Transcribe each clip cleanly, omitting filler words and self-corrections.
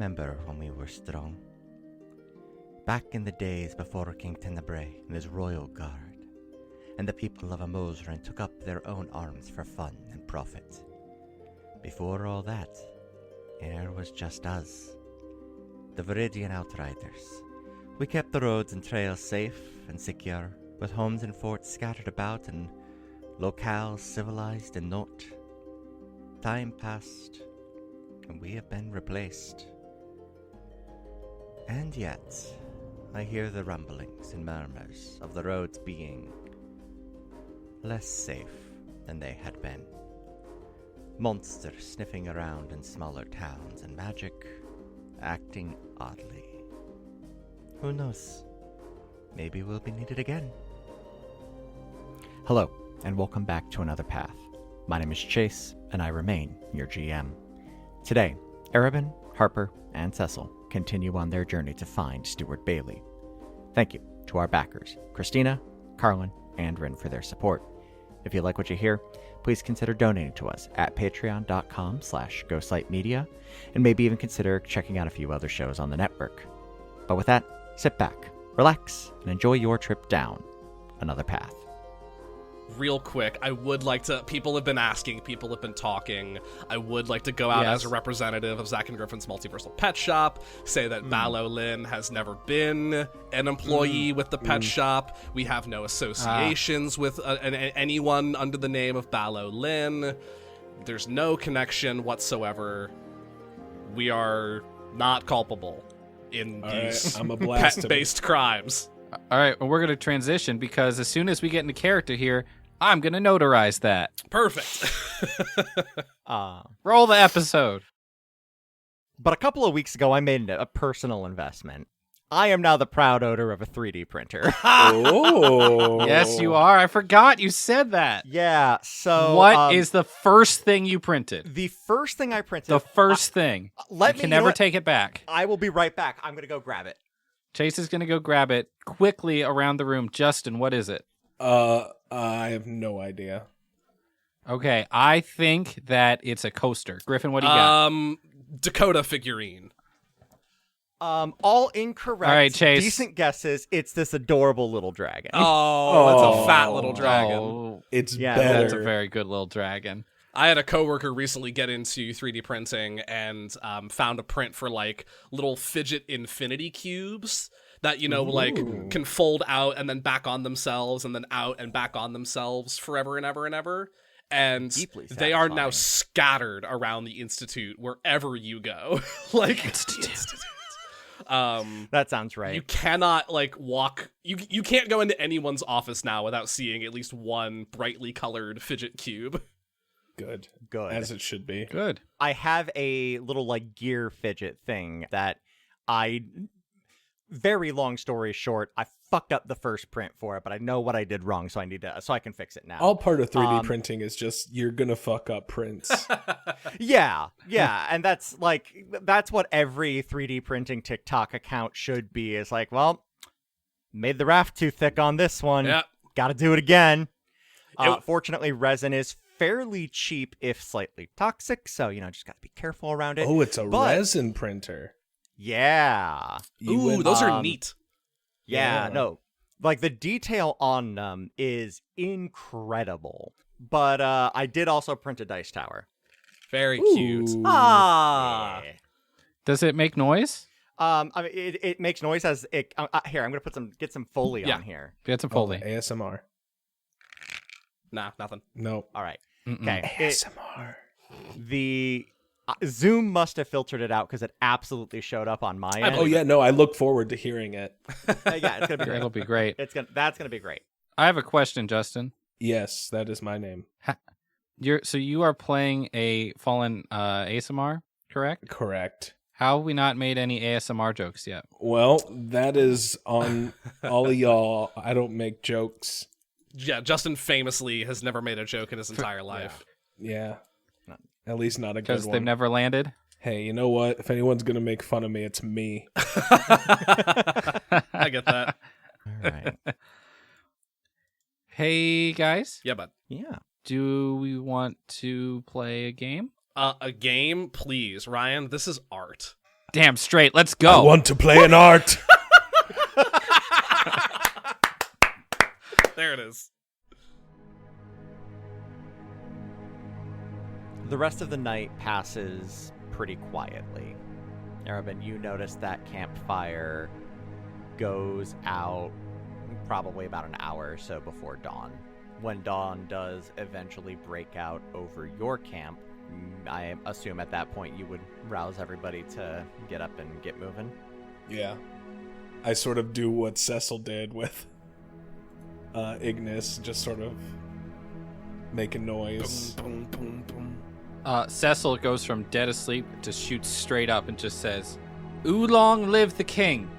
remember when we were strong. Back in the days before King Tenebrae and his royal guard, and the people of Amosran took up their own arms for fun and profit. Before all that, there was just us, the Viridian Outriders. We kept the roads and trails safe and secure, with homes and forts scattered about and locales civilized and not. Time passed, and we have been replaced. And yet, I hear the rumblings and murmurs of the roads being less safe than they had been. Monsters sniffing around in smaller towns and magic acting oddly. Who knows? Maybe we'll be needed again. Hello, and welcome back to Another Path. My name is Chase, and I remain your GM. Today, Erebin, Harper, and Cecil continue on their journey to find Stuart Bailey. Thank you to our backers, Christina, Carlin, and Rin for their support. If you like what you hear, please consider donating to us at patreon.com/ghostlightmedia, and maybe even consider checking out a few other shows on the network. But with that, sit back, relax, and enjoy your trip down Another Path. Real quick, I would like to, people have been asking, people have been talking, I would like to go out as a representative of Zack and Griffin's Multiversal Pet Shop, say that Ballo Lynn has never been an employee with the pet shop. We have no associations with anyone under the name of Ballo Lynn. There's no connection whatsoever. We are not culpable in these pet-based crimes. All right, well, we're going to transition because as soon as we get into character here, I'm going to notarize that. Perfect. Roll the episode. But a couple of weeks ago, I made a personal investment. I am now the proud owner of a 3D printer. Oh. Yes, you are. I forgot you said that. Yeah, so... What is the first thing you printed? The first thing I printed... The first thing. You can never take it back. I will be right back. I'm going to go grab it. Chase is going to go grab it quickly around the room. Justin, what is it? I have no idea. Okay, I think that it's a coaster. Griffin, what do you got? Dakota figurine. All incorrect. All right, Chase. Decent guesses. It's this adorable little dragon. Oh, it's a fat little dragon. Oh, it's yeah, better. That's a very good little dragon. I had a coworker recently get into 3D printing and found a print for like little fidget infinity cubes that, you know, like can fold out and then back on themselves and then out and back on themselves forever and ever and ever. And they are now scattered around the Institute wherever you go. Like Institute. That sounds right. You cannot like walk. You can't go into anyone's office now without seeing at least one brightly colored fidget cube. Good. As it should be. Good. I have a little like gear fidget thing that very long story short, I fucked up the first print for it, but I know what I did wrong, so I can fix it now. All part of 3D printing is just you're gonna fuck up prints. Yeah, and that's what every 3D printing TikTok account should be. Is like, well, made the raft too thick on this one. Yep. Got to do it again. Fortunately, resin is fairly cheap if slightly toxic, so just got to be careful around it. Oh, it's a resin printer. Yeah. Ooh, those are neat. Yeah, no. Like the detail on them is incredible. But I did also print a dice tower. Very cute. Ah. Yeah. Does it make noise? I mean, it makes noise as it. Here, I'm gonna get some Foley on here. Get some Foley. ASMR. Nah, nothing. Nope. All right. Mm-mm. Okay. ASMR. The Zoom must have filtered it out because it absolutely showed up on my end. Oh yeah, no, I look forward to hearing it. Yeah, it's gonna be great. It'll be great. That's gonna be great. I have a question, Justin. Yes, that is my name. So you are playing a Fallen ASMR, correct? Correct. How have we not made any ASMR jokes yet? Well, that is on all of y'all. I don't make jokes. Yeah, Justin famously has never made a joke in his entire life. Yeah. At least not a good Because one. they've never landed? Hey, you know what? If anyone's going to make fun of me, it's me. I get that. All right. Hey, guys. Yeah, bud. Yeah. Do we want to play a game? A game? Please. Ryan, this is art. Damn straight. Let's I go. want to play an art. There it is. The rest of the night passes pretty quietly. Arabin, you notice that campfire goes out probably about an hour or so before dawn. When dawn does eventually break out over your camp, I assume at that point you would rouse everybody to get up and get moving. Yeah. I sort of do what Cecil did with Ignis, just sort of make a noise. Boom, boom, boom. Cecil goes from dead asleep to shoots straight up and just says, "Oolong live the king."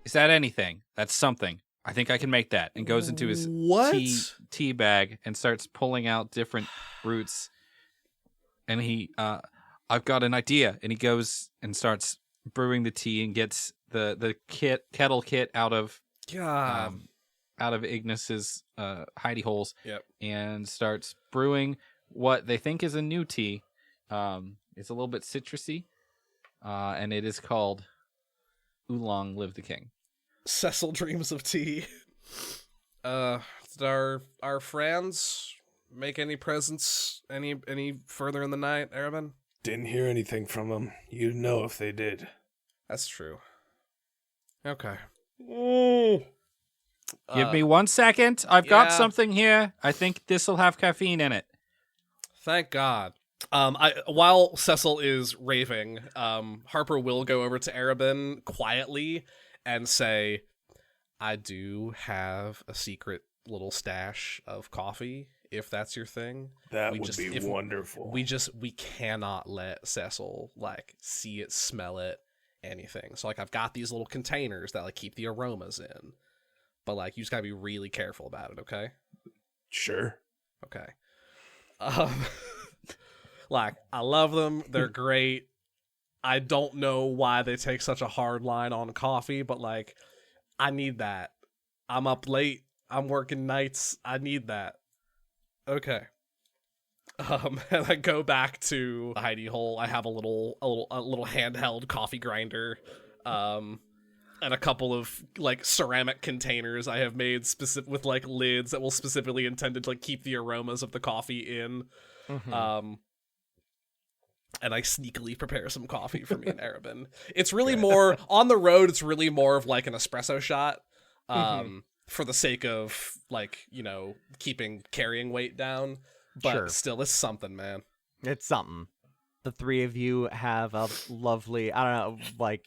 Is that anything? That's something. I think I can make that. And goes into his What? tea bag and starts pulling out different roots. And I've got an idea. And he goes and starts brewing the tea and gets the kettle kit out of God. Ignis's hidey holes. Yep. And starts brewing what they think is a new tea. It's a little bit citrusy, and it is called Oolong Live the King. Cecil dreams of tea. Did our friends make any presents any further in the night, Arabin? Didn't hear anything from them. You'd know if they did. That's true. Okay. Give me 1 second. I've got yeah. something here. I think this will have caffeine in it. Thank God. While Cecil is raving, Harper will go over to Arabin quietly and say, "I do have a secret little stash of coffee, if that's your thing." That We would just- be if- wonderful. We cannot let Cecil see it, smell it, anything. So I've got these little containers that keep the aromas in. But you just gotta be really careful about it, okay? Sure. Okay. I love them. They're great. I don't know why they take such a hard line on coffee, but I need that. I'm up late. I'm working nights. I need that. Okay. And I go back to the hidey hole. I have a little handheld coffee grinder, and a couple of ceramic containers I have made specific with lids that will specifically intended to keep the aromas of the coffee in. Mm-hmm. And I sneakily prepare some coffee for me and Arabin. It's really more on the road. It's really more of an espresso shot, for the sake of keeping carrying weight down. But Sure. still, it's something, man. It's something. The three of you have a lovely, I don't know,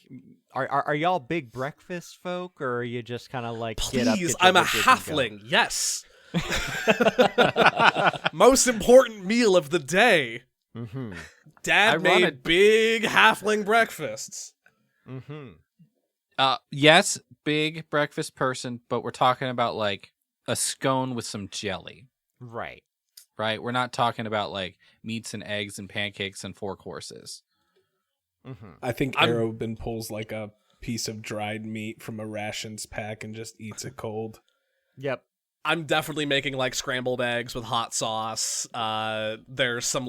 are y'all big breakfast folk, or are you just kind of get up, Please, get your I'm a liquids and go? halfling. Yes. Most important meal of the day. Mm-hmm. Dad I run made a- big halfling breakfasts. Mm-hmm. Yes, big breakfast person, but we're talking about a scone with some jelly, Right. right? We're not talking about meats and eggs and pancakes and 4 courses. Mm-hmm. I think I'm- Arobin pulls a piece of dried meat from a rations pack and just eats it cold. Yep. I'm definitely making scrambled eggs with hot sauce. There's some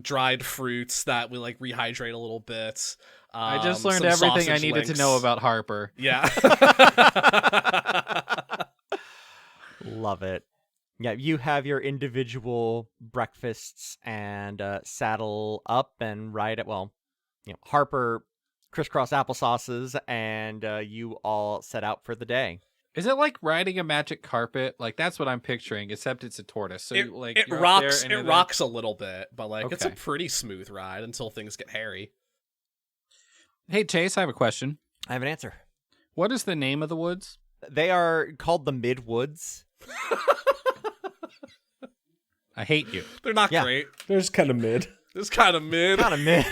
dried fruits that we rehydrate a little bit. I just learned some everything I sausage needed to links. know about Harper. Yeah. Love it. Yeah, you have your individual breakfasts and saddle up and ride it. Well, Harper crisscross applesauces, and you all set out for the day. Is it like riding a magic carpet? That's what I'm picturing, except it's a tortoise. So it you're up rocks. there and It you're rocks a little bit, but it's a Okay. pretty smooth ride until things get hairy. Hey, Chase, I have a question. I have an answer. What is the name of the woods? They are called the Midwoods. I hate you. They're not Yeah. great. There's kind of mid. It's kind of mid. Kind of mid.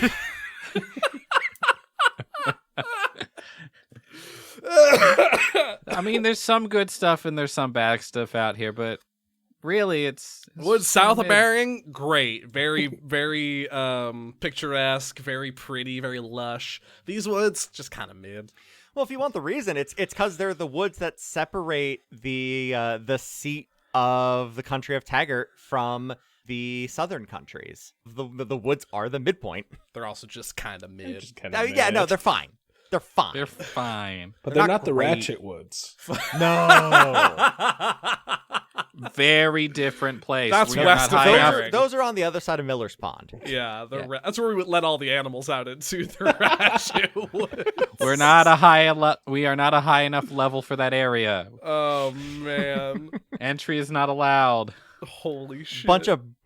I mean, there's some good stuff and there's some bad stuff out here, but really, it's Woods south of mid. Bering, great. Very, very picturesque, very pretty, very lush. These woods, just kind of mid. Well, if you want the reason, it's because they're the woods that separate the seat of the country of Taggart from the southern countries. The woods are the midpoint. They're also just kind of mid. Just kinda Yeah, no, mad. they're fine. They're fine. They're fine. But they're they're not not the great. Ratchet Woods. No. Very different place. That's We are west not of high Fair. enough- Those are on the other side of Miller's Pond. Yeah, Yeah. that's where we would let all the animals out into the Ratchet Woods. We're not a high. We are not a high enough level for that area. Oh man, Entry is not allowed. holy shit!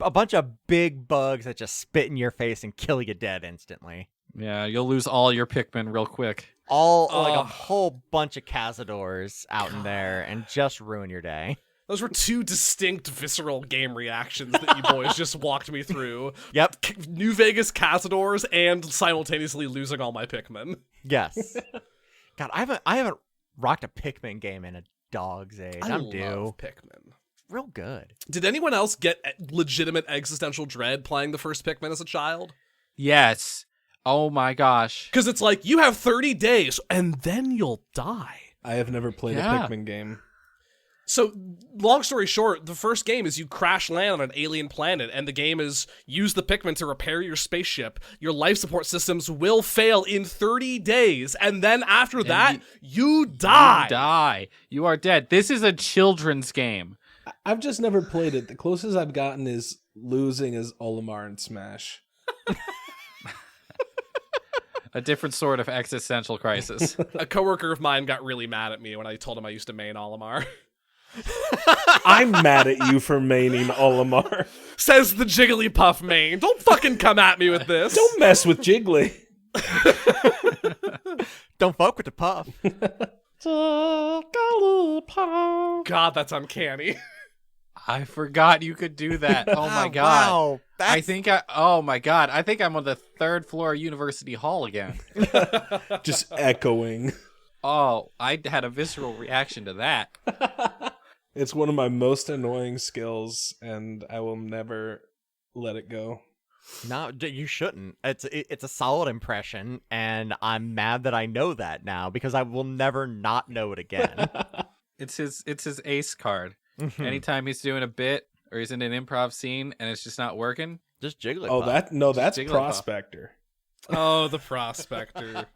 A bunch of big bugs that just spit in your face and kill you dead instantly. Yeah, you'll lose all your Pikmin real quick. Like a Ugh. whole bunch of Cazadors out in there and just ruin your day. Those were two distinct visceral game reactions that you boys just walked me through. Yep. New Vegas Cazadors and simultaneously losing all my Pikmin. Yes. God, I haven't rocked a Pikmin game in a dog's age. I I'm love due. Pikmin. Real good. Did anyone else get legitimate existential dread playing the first Pikmin as a child? Yes. Oh my gosh. Because it's like, you have 30 days, and then you'll die. I have never played Yeah. a Pikmin game. So, long story short, the first game is you crash land on an alien planet, and the game is use the Pikmin to repair your spaceship. Your life support systems will fail in 30 days, and then after that, you die. You die. You are dead. This is a children's game. I've just never played it. The closest I've gotten is losing as Olimar in Smash. A different sort of existential crisis. A coworker of mine got really mad at me when I told him I used to main Olimar. I'm mad at you for maining Olimar. Says the Jigglypuff main. Don't fucking come at me with this. Don't mess with Jiggly. Don't fuck with the puff. God, that's uncanny. I forgot you could do that. Oh my god. Wow. Oh my god. I think I'm on the 3rd floor of University Hall again. Just echoing. Oh, I had a visceral reaction to that. It's one of my most annoying skills, and I will never let it go. No, you shouldn't. It's a solid impression, and I'm mad that I know that now because I will never not know it again. It's his ace card. Anytime he's doing a bit or he's in an improv scene and it's just not working, Just Jigglypuff. Oh, that's Jigglypuff. Prospector. Oh, the Prospector.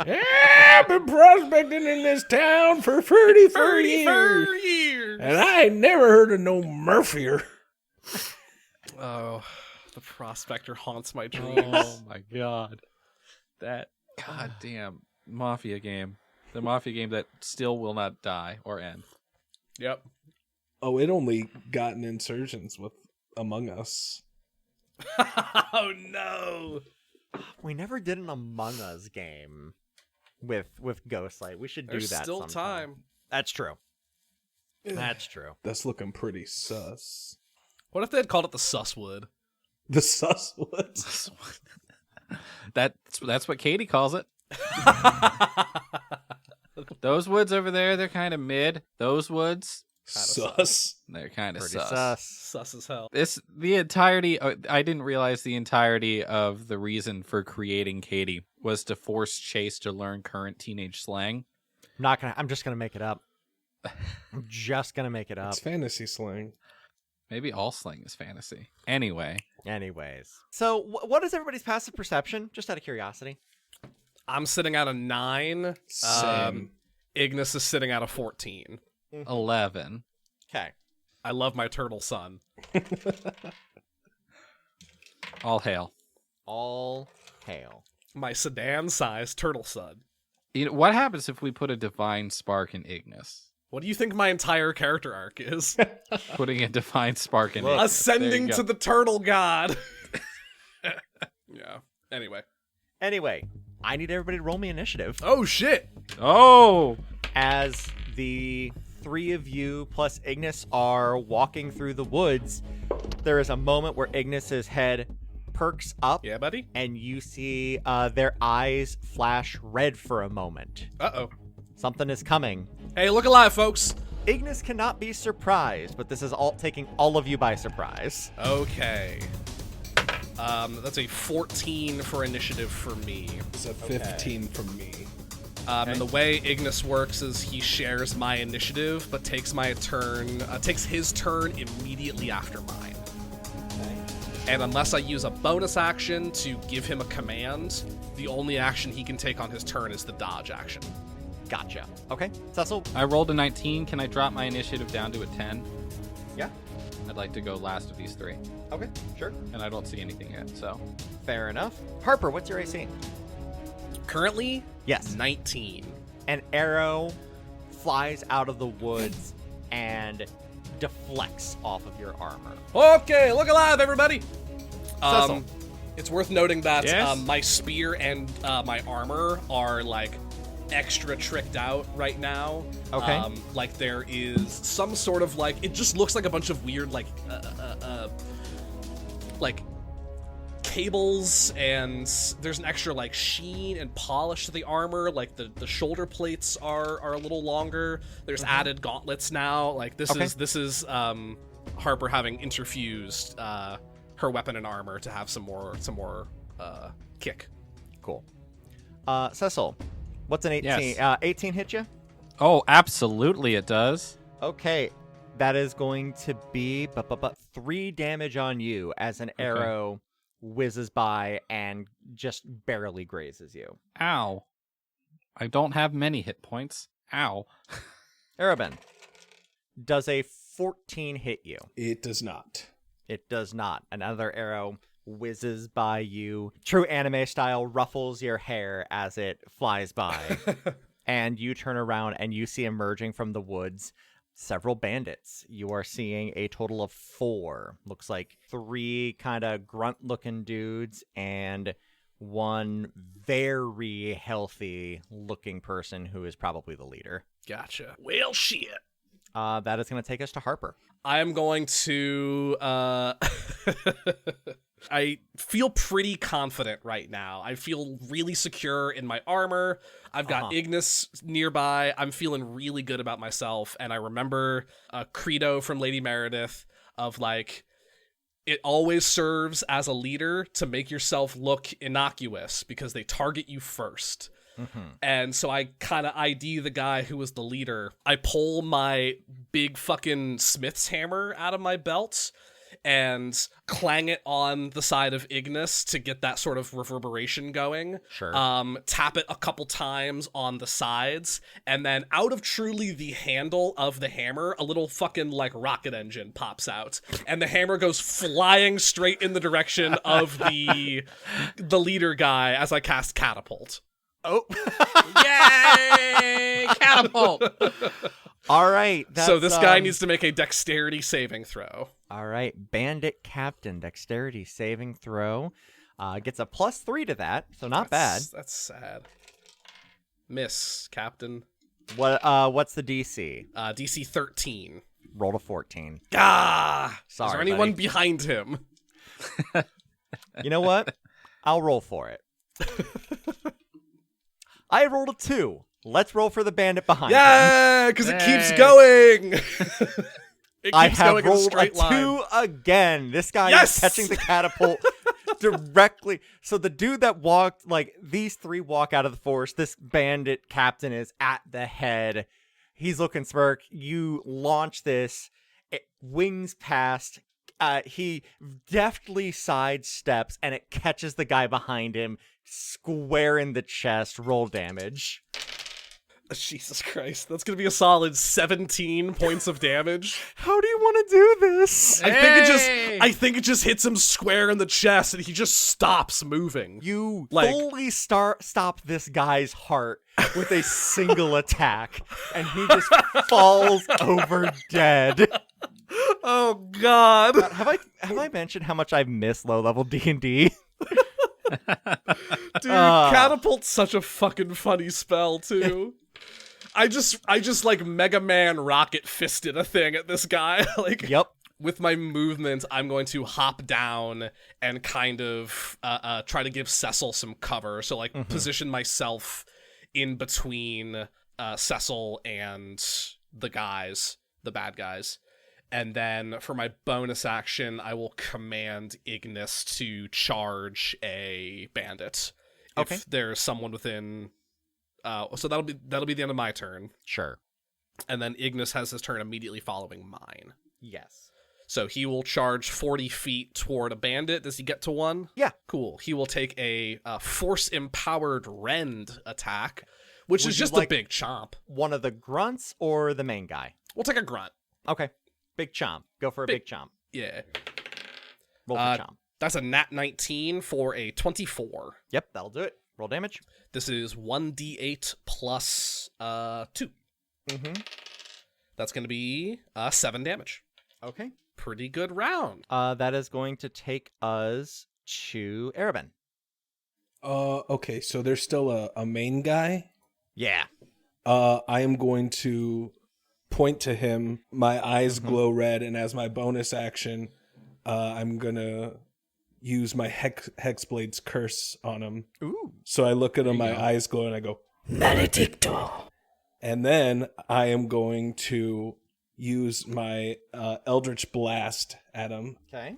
Yeah, I've been prospecting in this town for 34 years. And I ain't never heard of no Murphier. Oh, the Prospector haunts my dreams. oh my god. That goddamn Mafia game. The Mafia game that still will not die or end. Yep. Oh, it only got an insurgence with Among Us. Oh no. We never did an Among Us game with Ghostlight. We should do There's that still sometime. time. That's true. That's true. That's looking pretty sus. What if they had called it the Susswood? The Suswoods. That's what Katie calls it. Those woods over there, they're kind of mid. Those woods, Sus. they're kind of Pretty sus. sus. Sus as hell. The entirety. I didn't realize the entirety of the reason for creating Katie was to force Chase to learn current teenage slang. I'm just gonna make it up. I'm just gonna make it up. It's fantasy slang. Maybe all slang is fantasy. Anyway, Anyways, so what is everybody's passive perception? Just out of curiosity. I'm sitting at a 9. Same. Ignis is sitting at a 14. 11. Okay. I love my turtle son. All hail. All hail. My sedan-sized turtle son. You know, what happens if we put a divine spark in Ignis? What do you think my entire character arc is? Putting a divine spark in Look, Ignis. There you Ascending go. to the turtle god. Yeah. Anyway, I need everybody to roll me initiative. Oh shit. Oh! As the three of you plus Ignis are walking through the woods, there is a moment where Ignis's head perks up, Yeah, buddy. and you see their eyes flash red for a moment. Uh-oh. Something is coming. Hey, look alive, folks. Ignis cannot be surprised, but this is all taking all of you by surprise. Okay. That's a 14 for initiative for me. It's a 15 from me. And the way Ignis works is he shares my initiative, but takes his turn immediately after mine. And unless I use a bonus action to give him a command, the only action he can take on his turn is the dodge action. Gotcha. Okay, Cecil. I rolled a 19. Can I drop my initiative down to a 10? Yeah. I'd like to go last of these three. Okay, sure. And I don't see anything yet, so. Fair enough. Harper, what's your AC? Currently, Yes. 19. An arrow flies out of the woods and deflects off of your armor. Okay, look alive, everybody! Cecil. It's worth noting that Yes? my spear and my armor are, like, extra tricked out right now. Okay. Like, there is some sort of, like, it just looks like a bunch of weird, like cables, and there's an extra, like, sheen and polish to the armor. Like, the shoulder plates are a little longer. There's added gauntlets now. Like, this is Harper having interfused her weapon and armor to have some more kick. Cool. Cecil, what's an 18? Yes. 18 hit you? Oh, absolutely it does. Okay. That is going to be 3 damage on you as an arrow whizzes by and just barely grazes you. Ow. I don't have many hit points. Ow. Arabin, does a 14 hit you? It does not. It does not. Another arrow whizzes by you. True anime style, ruffles your hair as it flies by. And you turn around and you see emerging from the woods several bandits. You are seeing a total of 4. Looks like 3 kind of grunt-looking dudes and 1 very healthy-looking person who is probably the leader. Gotcha. Well, shit. That is going to take us to Harper. I am going to I feel pretty confident right now. I feel really secure in my armor. I've got Ignis nearby. I'm feeling really good about myself. And I remember a credo from Lady Meredith of, like, it always serves as a leader to make yourself look innocuous because they target you first. And so I kind of ID the guy who was the leader. I pull my big fucking smith's hammer out of my belt and clang it on the side of Ignis to get that sort of reverberation going. Sure. Tap it a couple times on the sides, and then out of truly the handle of the hammer, a little fucking, like, rocket engine pops out, and the hammer goes flying straight in the direction of the leader guy as I cast Catapult. Oh. Yay! Catapult! All right. So this guy needs to make a dexterity saving throw. All right. Bandit Captain, dexterity saving throw. Gets a +3 to that, so not bad. That's sad. Miss, Captain. What's the DC? DC 13. Rolled a 14. Gah! Sorry, Is there anyone buddy. behind him? You know what? I'll roll for it. I rolled a 2. Let's roll for the bandit behind him. Yeah, because it keeps Yay. going. It I keeps have going in a rolled a straight 2 line. again. This guy Yes! is catching the catapult directly. So the dude that walked, like, these 3 walk out of the forest. This bandit captain is at the head. He's looking smirk. You launch this. It wings past. He deftly sidesteps, and it catches the guy behind him square in the chest. Roll damage. Jesus Christ. That's going to be a solid 17 points of damage. How do you want to do this? I think it just hits him square in the chest and he just stops moving. You Like- fully stop this guy's heart with a single attack, and he just falls over dead. Oh god. Have I mentioned how much I've missed low-level D&D? Dude, Catapult's such a fucking funny spell too. I just like Mega Man rocket fisted a thing at this guy. Like, Yep. with my movement, I'm going to hop down and kind of try to give Cecil some cover. So, like, position myself in between Cecil and the bad guys. And then for my bonus action, I will command Ignis to charge a bandit. Okay. If there's someone within... so that'll be the end of my turn. Sure. And then Ignis has his turn immediately following mine. Yes. So he will charge 40 feet toward a bandit. Does he get to one? Yeah. Cool. He will take a force-empowered rend attack, which Would is you just like- a big chomp. One of the grunts or the main guy? We'll take a grunt. Okay. Big chomp. Go for a big chomp. Yeah. Roll for chomp. That's a nat 19 for a 24. Yep, that'll do it. Roll damage. This is 1d8 plus 2. Mm-hmm. That's going to be 7 damage. Okay. Pretty good round. That is going to take us to Arabin. Okay, so there's still a main guy. Yeah. I am going to point to him. My eyes glow red, and as my bonus action, I'm gonna use my Hexblade's curse on him. Ooh. So I look at him, There my you go. eyes glow, and I go, Maledicto. And then I am going to use my Eldritch Blast at him. Okay.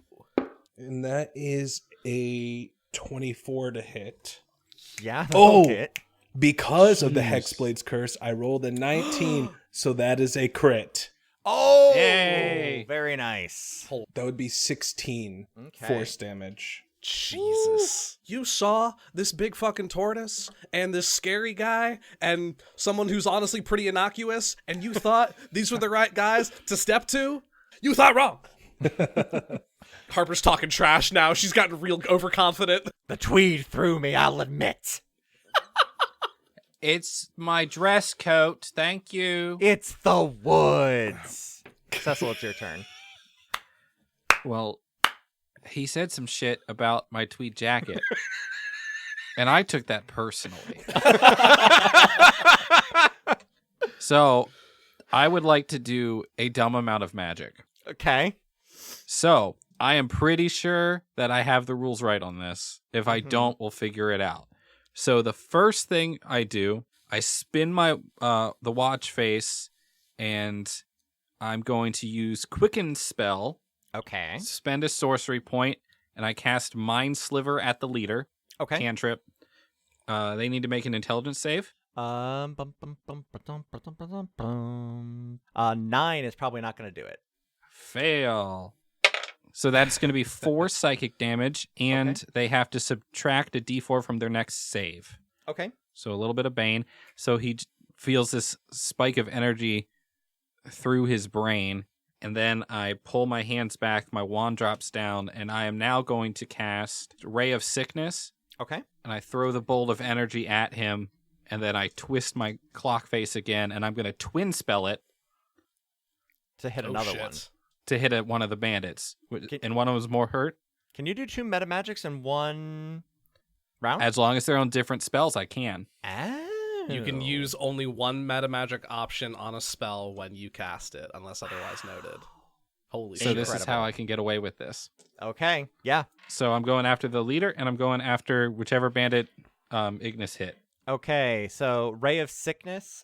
And that is a 24 to hit. Yeah. Oh! that'll hit. Because of the Jeez. Hexblade's curse, I rolled a 19, so that is a crit. Oh! Yay! Very nice. That would be 16 Okay. force damage. Jesus. You saw this big fucking tortoise and this scary guy and someone who's honestly pretty innocuous, and you thought these were the right guys to step to? You thought wrong. Harper's talking trash now. She's gotten real overconfident. The tweed threw me, I'll admit. It's my dress coat. Thank you. It's the woods. Cecil, it's your turn. Well, he said some shit about my tweed jacket. And I took that personally. So, I would like to do a dumb amount of magic. Okay. So, I am pretty sure that I have the rules right on this. If I Mhm. don't, we'll figure it out. So, the first thing I do, I spin my the watch face, and I'm going to use Quicken Spell, Okay. spend a sorcery point, and I cast Mind Sliver at the leader. Okay. Cantrip. They need to make an intelligence save. Bum, bum, bum, bum, bum, bum, bum, bum. 9 is probably not going to do it. Fail. So that's going to be 4 psychic damage, and Okay. they have to subtract a d4 from their next save. Okay. So a little bit of bane. So he feels this spike of energy through his brain, and then I pull my hands back, my wand drops down, and I am now going to cast Ray of Sickness, Okay. and I throw the bolt of energy at him, and then I twist my clock face again, and I'm going to twin spell it To hit Oh, another shit. one. to hit at one of the bandits. Can- And one of them was more hurt. Can you do 2 meta magics in one round? As long as they're on different spells, I can. Oh. You can use only one meta magic option on a spell when you cast it, unless otherwise noted. Holy So shit. this is Incredible. how I can get away with this. Okay. Yeah. So I'm going after the leader, and I'm going after whichever bandit Ignis hit. Okay. So Ray of Sickness.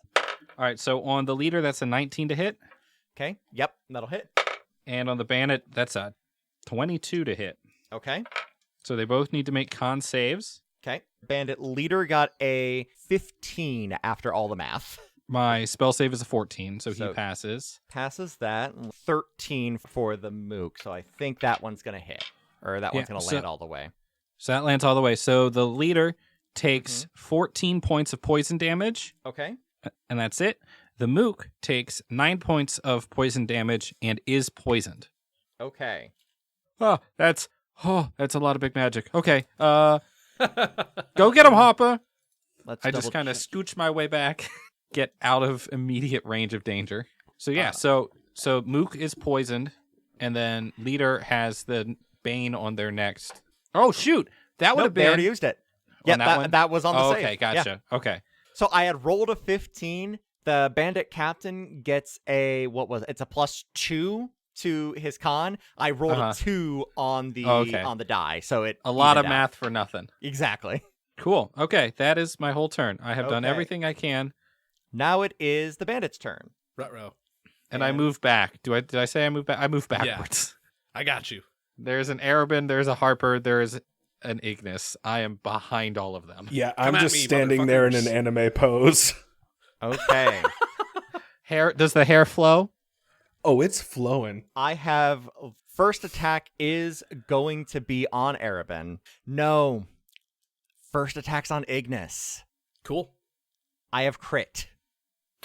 All right, so on the leader, that's a 19 to hit. Okay. Yep. That'll hit. And on the bandit, that's a 22 to hit. Okay. So they both need to make con saves. Okay. Bandit leader got a 15 after all the math. My spell save is a 14, so So- he passes. Passes that. 13 for the mook. So I think that one's going to hit. Or that one's Yeah, going to so- land all the way. So that lands all the way. So the leader takes Mm-hmm. 14 points of poison damage, Okay. and that's it. The mook takes 9 points of poison damage and is poisoned. Okay. Oh, that's a lot of big magic. Okay, go get him, Hopper. Let's I just double kind of check. scooch my way back, get out of immediate range of danger. So yeah, so Mook is poisoned, and then leader has the bane on their next. Oh shoot, that would Nope, have they been already used it. on Yeah, that one? that was on the Oh, save. okay, Yeah. gotcha. Okay, So I had rolled a 15. The bandit captain gets it's a +2 to his con. I rolled Uh-huh. a 2 on the Okay. on the die, so it a lot of evened out. math for nothing. Exactly. Cool. Okay, that is my whole turn. I have done Okay. everything I can, Now it is the bandit's turn. Ruh-roh. and I move back. Did I say I move back? I move backwards. I got you. There's an Arabin, there's a Harper, there is an Ignis. I am behind all of them. Yeah, Come I'm at just me, standing there in an motherfuckers. anime pose. Okay. Hair? Does the hair flow? Oh, it's flowing. I have first attack is going to be on Arabin. No. First attack's on Ignis. Cool. I have crit.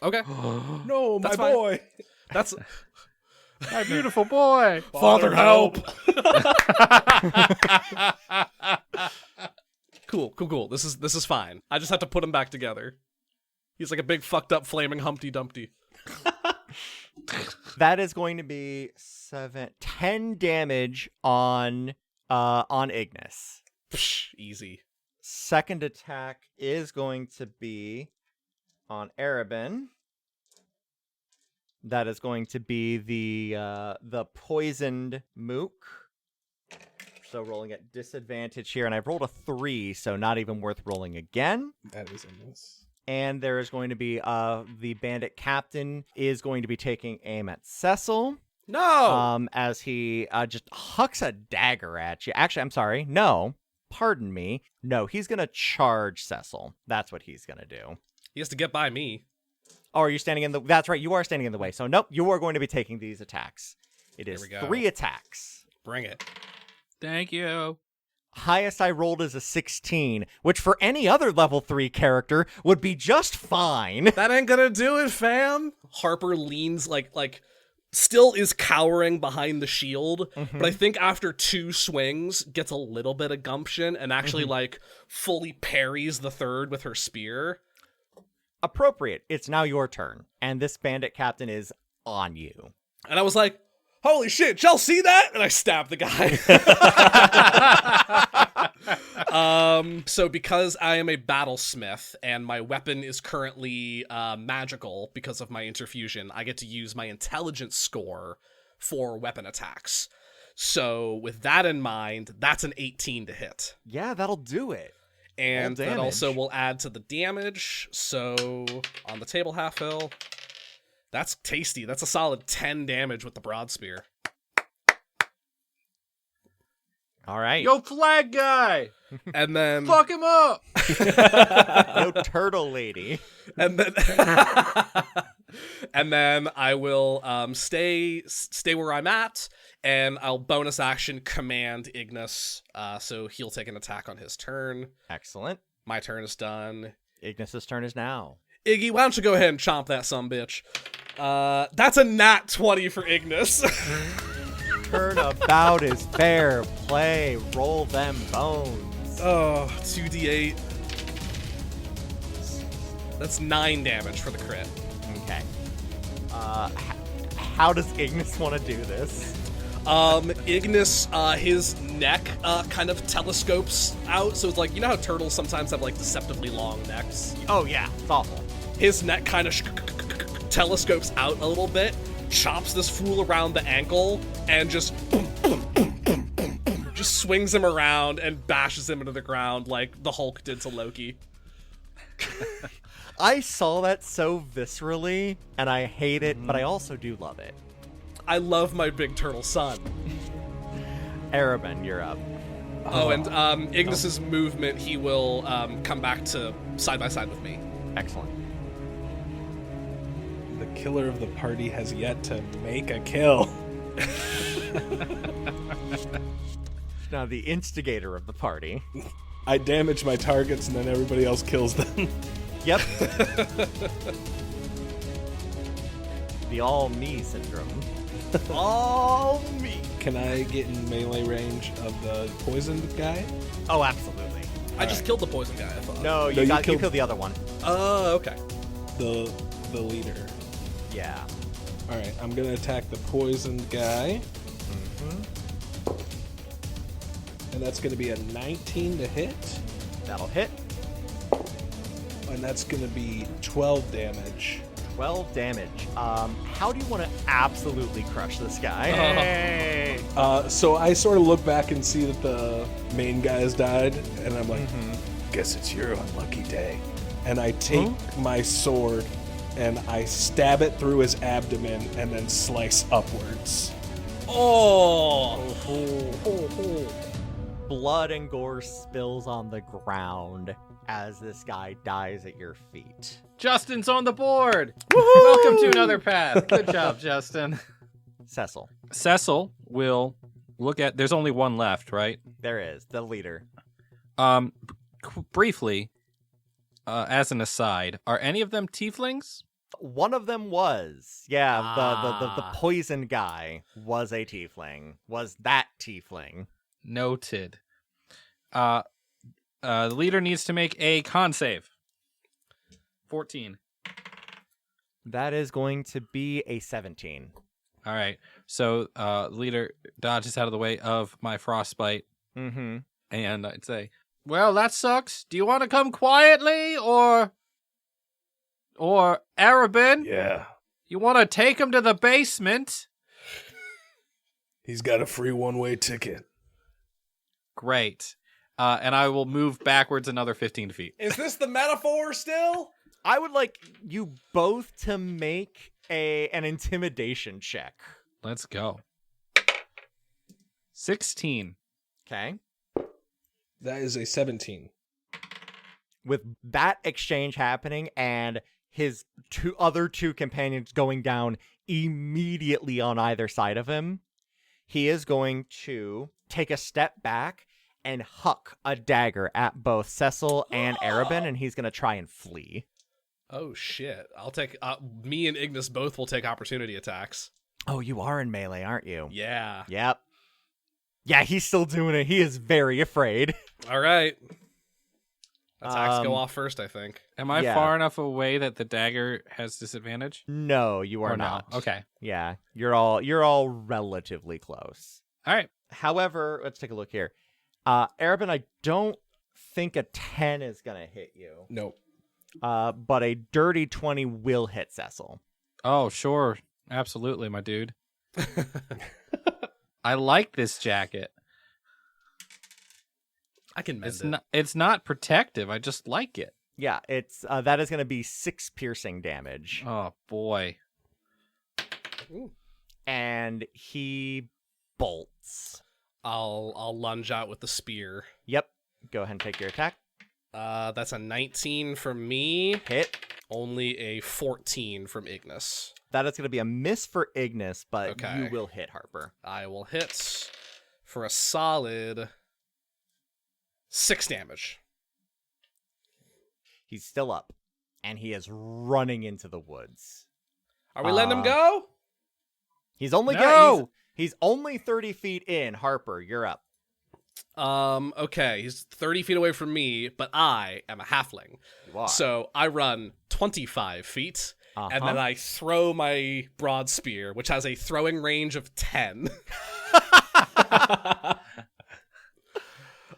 Okay. No, my That's fine. boy. That's My beautiful boy. Father, help. Cool. This is fine. I just have to put him back together. He's like a big fucked up flaming Humpty Dumpty. That is going to be 10 damage on Ignis. Psh, easy. Second attack is going to be on Arabin. That is going to be the poisoned mook. So rolling at disadvantage here, and I've rolled a 3, so not even worth rolling again. That is a miss. And there is going to be the bandit captain is going to be taking aim at Cecil. No. As he just hucks a dagger at you. Actually, I'm sorry. No, pardon me. No, he's gonna charge Cecil. That's what he's gonna do. He has to get by me. Oh, are you standing in the? That's right. You are standing in the way. So nope, you are going to be taking these attacks. It is Here we go. 3 attacks. Bring it. Thank you. Highest I rolled is a 16, which for any other level 3 character would be just fine. That ain't gonna do it, fam. Harper leans like still is cowering behind the shield, but I think after 2 swings gets a little bit of gumption and actually like fully parries the third with her spear. Appropriate. It's now your turn, and this bandit captain is on you. And I was like, holy shit, y'all see that? And I stabbed the guy. So because I am a battlesmith and my weapon is currently magical because of my interfusion, I get to use my intelligence score for weapon attacks. So with that in mind, that's an 18 to hit. Yeah, that'll do it. And All that also damage. will add to the damage. So on the table half hill, that's tasty. That's a solid 10 damage with the broad spear. All right. Yo, flag guy. And then Fuck him up. Yo, turtle lady. and then and then I will stay where I'm at, and I'll bonus action command Ignis, so he'll take an attack on his turn. Excellent. My turn is done. Ignis's turn is now. Iggy, why don't you go ahead and chomp that sumbitch? That's a nat 20 for Ignis. Turnabout is fair play. Roll them bones. Oh, 2d8. That's 9 damage for the crit. Okay. How does Ignis want to do this? Ignis, his neck kind of telescopes out, so it's like, you know how turtles sometimes have like deceptively long necks? Oh yeah, it's awful. His neck kind of telescopes out a little bit, chops this fool around the ankle, and just just swings him around and bashes him into the ground like the Hulk did to Loki. I saw that so viscerally, and I hate it, but I also do love it. I love my big turtle son. Arabin, you're up. Oh, and Ignis's movement, he will come back to side by side with me. Excellent. The killer of the party has yet to make a kill. Now, the instigator of the party. I damage my targets and then everybody else kills them. Yep. The all-me syndrome. All me. Can I get in melee range of the poisoned guy? Oh, absolutely. I just killed the poison guy, I thought. No, you you killed- killed the other one. Oh, okay. The leader. Yeah. All right, I'm gonna attack the poisoned guy, and that's gonna be a 19 to hit, That'll hit. and that's gonna be 12 damage. 12 damage. How do you want to absolutely crush this guy? Hey. So I sort of look back and see that the main guy has died, and I'm like, guess it's your unlucky day. And I take my sword and I stab it through his abdomen and then slice upwards. Oh! Blood and gore spills on the ground as this guy dies at your feet. Justin's on the board. Welcome to another path. Good job, Justin. Cecil. Cecil will look at. There's only one left, right? There is the leader. Briefly, as an aside, are any of them tieflings? One of them was, the poison guy was a tiefling. Was that tiefling? Noted. The leader needs to make a con save. 14. That is going to be a 17. All right. So, leader dodges out of the way of my frostbite, Mm-hmm. and I'd say, "Well, that sucks. Do you want to come quietly, or Arabin? Yeah. You want to take him to the basement?" He's got a free one-way ticket. Great. And I will move backwards another 15 feet. Is this the metaphor still? I would like you both to make an intimidation check. Let's go. 16. Okay. That is a 17. With that exchange happening and his other two companions going down immediately on either side of him, he is going to take a step back and huck a dagger at both Cecil and Arabin, and he's going to try and flee. Oh shit! I'll take. Me and Ignis both will take opportunity attacks. Oh, you are in melee, aren't you? Yeah. Yep. Yeah, he's still doing it. He is very afraid. All right. Attacks go off first, I think. Am I Yeah. far enough away that the dagger has disadvantage? No, you are Or no? not. Okay. Yeah, you're all relatively close. All right. However, let's take a look here. Arabin, I don't think a 10 is gonna hit you. Nope. But a dirty 20 will hit Cecil. Oh, sure. Absolutely, my dude. I like this jacket. I can mend It's not protective. I just like it. Yeah, it's that is gonna be 6 piercing damage. Oh boy. Ooh. And he bolts. I'll lunge out with the spear. Yep. Go ahead and take your attack. That's a 19 from me. Hit. Only a 14 from Ignis. That is going to be a miss for Ignis, but Okay. you will hit Harper. I will hit for a solid 6 damage. He's still up, and he is running into the woods. Are we letting him go? He's only No! he's only 30 feet in. Harper, you're up. Okay, he's 30 feet away from me, but I am a halfling. You are. So I run 25 feet, and then I throw my broad spear, which has a throwing range of 10.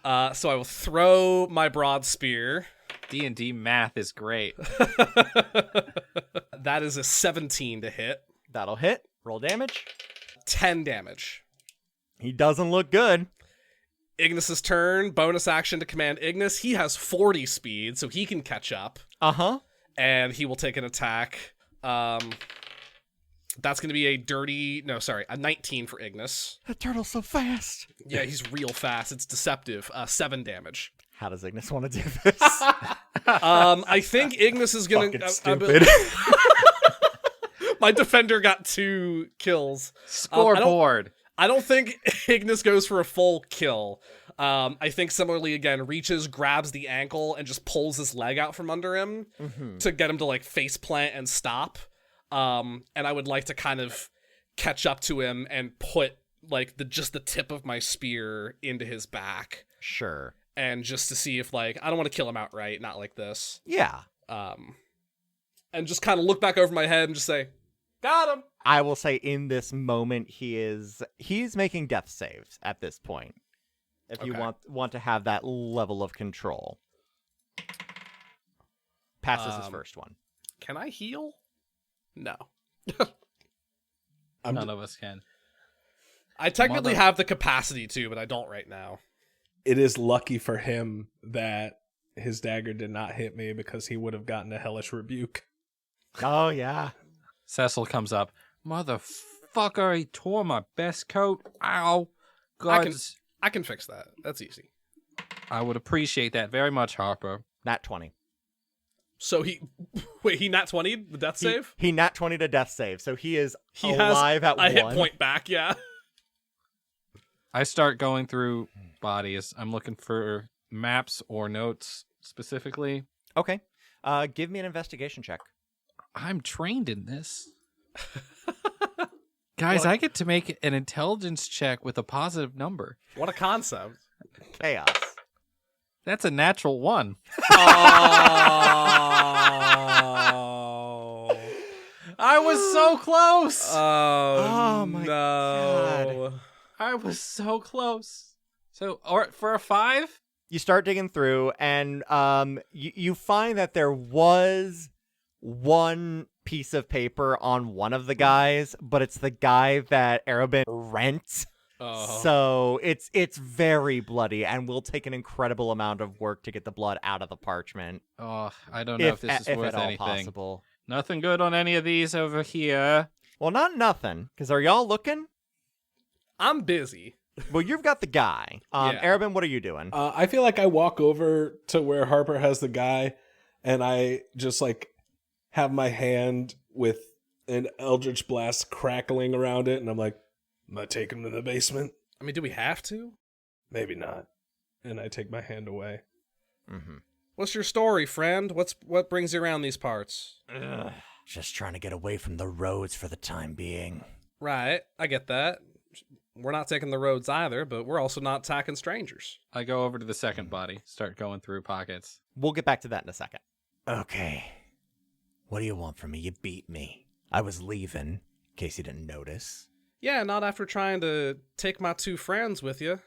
So I will throw my broad spear. D&D math is great. That is a 17 to hit. That'll hit. Roll damage. 10 damage. He doesn't look good. Ignis's turn. Bonus action to command Ignis. He has 40 speed, so he can catch up. Uh-huh. And he will take an attack. That's going to be a 19 for Ignis. That turtle's so fast. Yeah, he's real fast. It's deceptive. 7 damage. How does Ignis want to do this? I think Ignis is going Fucking to... stupid. My defender got 2 kills. Scoreboard. I don't think Ignis goes for a full kill. I think similarly, again, reaches, grabs the ankle, and just pulls his leg out from under him to get him to, like, face plant and stop. And I would like to kind of catch up to him and put, like, just the tip of my spear into his back. Sure. And just to see if, like, I don't want to kill him outright, not like this. Yeah. And just kind of look back over my head and just say, got him! I will say in this moment he's making death saves at this point. If you Okay. want to have that level of control. Passes his first one. Can I heal? No. None of us can. I technically have the capacity to, but I don't right now. It is lucky for him that his dagger did not hit me because he would have gotten a hellish rebuke. Oh yeah. Cecil comes up. Motherfucker, he tore my best coat. Ow. God, I can fix that. That's easy. I would appreciate that very much, Harper. Nat 20. So he nat 20 the death save. He nat 20 to death save, so he is He alive has at a 1. hit point back. Yeah. I start going through bodies. I'm looking for maps or notes specifically. Okay. Give me an investigation check. I'm trained in this. Guys, I get to make an intelligence check with a positive number. What a concept. Chaos. That's a natural 1. Oh. I was so close. Oh my no. I was so close. So, or for a 5? You start digging through, and you find that there was one piece of paper on one of the guys, but it's the guy that Arabin rent. Oh. So it's very bloody, and will take an incredible amount of work to get the blood out of the parchment. Oh, I don't know if this is worth at all anything. possible. Nothing good on any of these over here. Well, not nothing, because are y'all looking? I'm busy. Well, you've got the guy. Yeah. Arabin, what are you doing? I feel like I walk over to where Harper has the guy, and I just like have my hand with an Eldritch Blast crackling around it, and I'm like, am I taking him to the basement? I mean, do we have to? Maybe not. And I take my hand away. Mm-hmm. What's your story, friend? What brings you around these parts? Just trying to get away from the roads for the time being. Right, I get that. We're not taking the roads either, but we're also not attacking strangers. I go over to the second body, start going through pockets. We'll get back to that in a second. Okay. What do you want from me? You beat me. I was leaving, in case you didn't notice. Yeah, not after trying to take my 2 friends with you.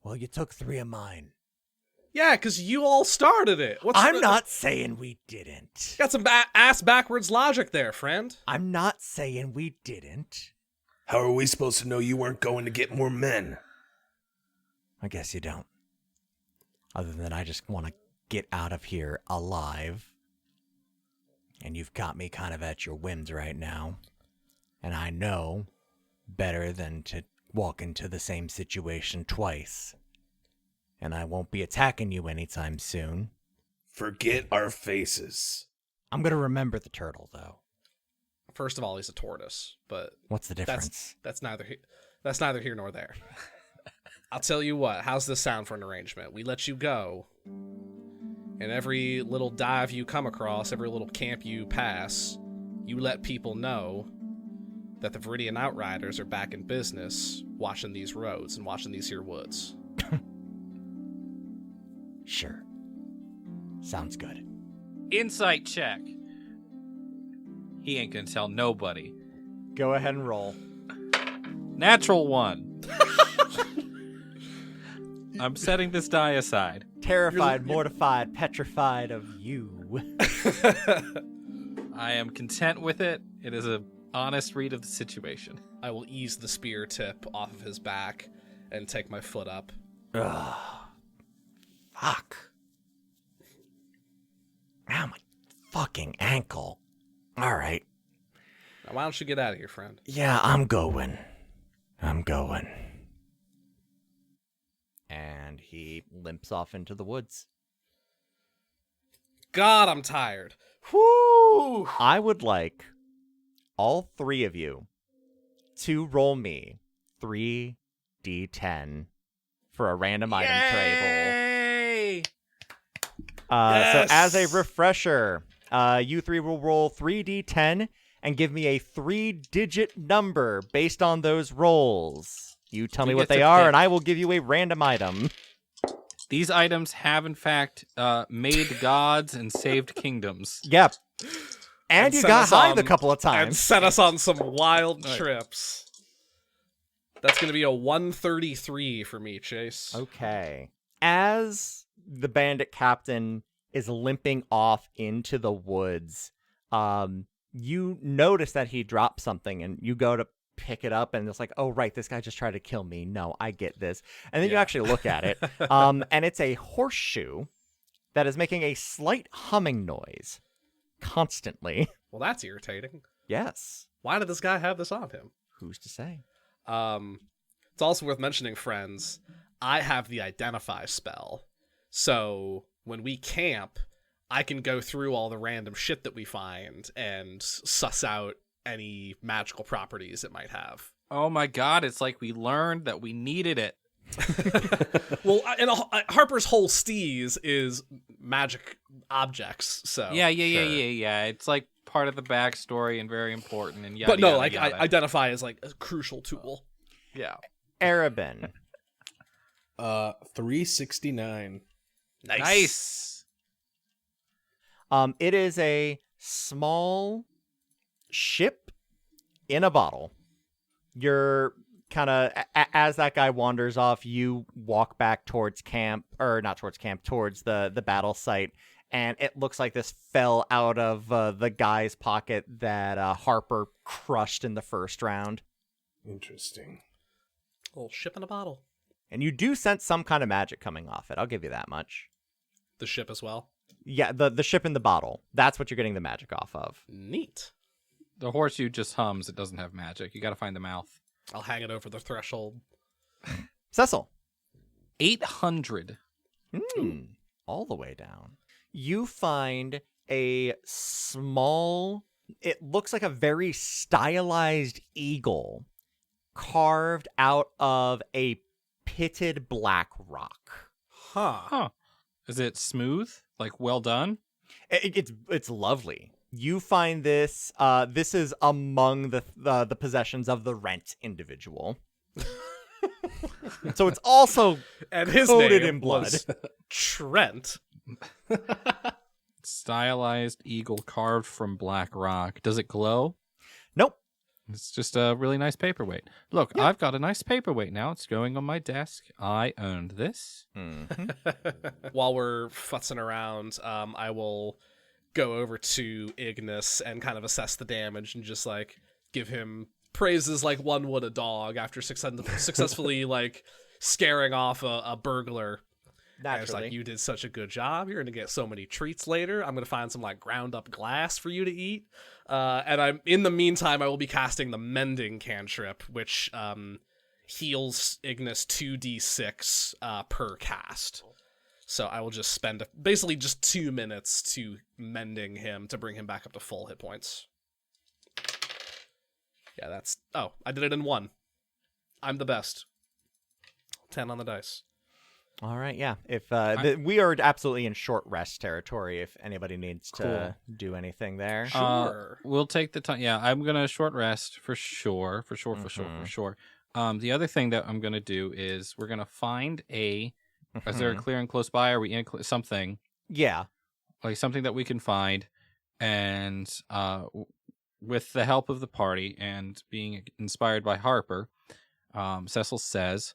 Well, you took 3 of mine. Yeah, because you all started it. I'm not saying we didn't. Got some ass backwards logic there, friend. I'm not saying we didn't. How are we supposed to know you weren't going to get more men? I guess you don't. Other than I just want to get out of here alive. And you've got me kind of at your whims right now. And I know better than to walk into the same situation twice. And I won't be attacking you anytime soon. Forget our faces. I'm going to remember the turtle, though. First of all, he's a tortoise, but What's the difference? that's neither here nor there. I'll tell you what. How's this sound for an arrangement? We let you go, and every little dive you come across, every little camp you pass, you let people know that the Viridian Outriders are back in business, watching these roads and watching these here woods. Sure. Sounds good. Insight check. He ain't gonna tell nobody. Go ahead and roll. Natural 1. I'm setting this die aside. Terrified, mortified, petrified of you. I am content with it. It is a honest read of the situation. I will ease the spear tip off of his back and take my foot up. Ugh. Fuck. Ow, my fucking ankle. All right. Now, why don't you get out of here, friend? Yeah, I'm going. And he limps off into the woods. God, I'm tired. Whoo! I would like all 3 of you to roll me 3d10 for a random item tray. Yes! So as a refresher, you 3 will roll 3d10 and give me a 3-digit number based on those rolls. You tell me what they are, and I will give you a random item. These items have, in fact, made gods and saved kingdoms. Yep. And you sent got us high on- a couple of And times. set us on some wild trips. That's going to be a 133 for me, Chase. Okay. As the bandit captain is limping off into the woods, you notice that he dropped something, and you go to pick it up, and it's like, oh, right, this guy just tried to kill me. No, I get this. And then you Yeah. actually look at it, and it's a horseshoe that is making a slight humming noise constantly. Well, that's irritating. Yes. Why did this guy have this on him? Who's to say? It's also worth mentioning, friends, I have the Identify spell. So when we camp, I can go through all the random shit that we find and suss out any magical properties it might have. Oh my god, it's like we learned that we needed it. Well, and Harper's whole steez is magic objects, so Yeah. It's like part of the backstory and very important and but no, yada, like yada. I identify as like a crucial tool. Yeah. Arabin. 369. Nice. It is a small ship in a bottle. You're kind of, as that guy wanders off, you walk back towards camp, or not towards camp, towards the battle site, and it looks like this fell out of the guy's pocket that Harper crushed in the first round. Interesting. A little ship in a bottle. And you do sense some kind of magic coming off it. I'll give you that much. The ship as well. Yeah, the ship in the bottle. That's what you're getting the magic off of. Neat. The horseshoe just hums. It doesn't have magic. You got to find the mouth. I'll hang it over the threshold. Cecil. 800. All the way down. You find a small, it looks like a very stylized eagle carved out of a pitted black rock. Huh. Is it smooth? Like well done? It's lovely. You find this. This is among the possessions of the Rent individual. So it's also And his coated name in blood. was Trent. Stylized eagle carved from black rock. Does it glow? Nope. It's just a really nice paperweight. Look, I've got a nice paperweight now. It's going on my desk. I owned this. While we're futzing around, I will go over to Ignis and kind of assess the damage and just like give him praises like one would a dog after successfully like scaring off a burglar. And it's like, you did such a good job. You're gonna get so many treats later. I'm gonna find some like ground up glass for you to eat. And I'm in the meantime, I will be casting the mending cantrip, which heals Ignis 2d6 per cast. So I will just spend basically just 2 minutes to mending him to bring him back up to full hit points. Yeah, that's... Oh, I did it in 1. I'm the best. 10 on the dice. All right, yeah. If we are absolutely in short rest territory if anybody needs to do anything there. Sure. We'll take the time. Yeah, I'm going to short rest for sure. For sure. The other thing that I'm going to do is we're going to find a... Is there a clearing close by? Are we in something? Yeah. Like something that we can find. And with the help of the party and being inspired by Harper, Cecil says...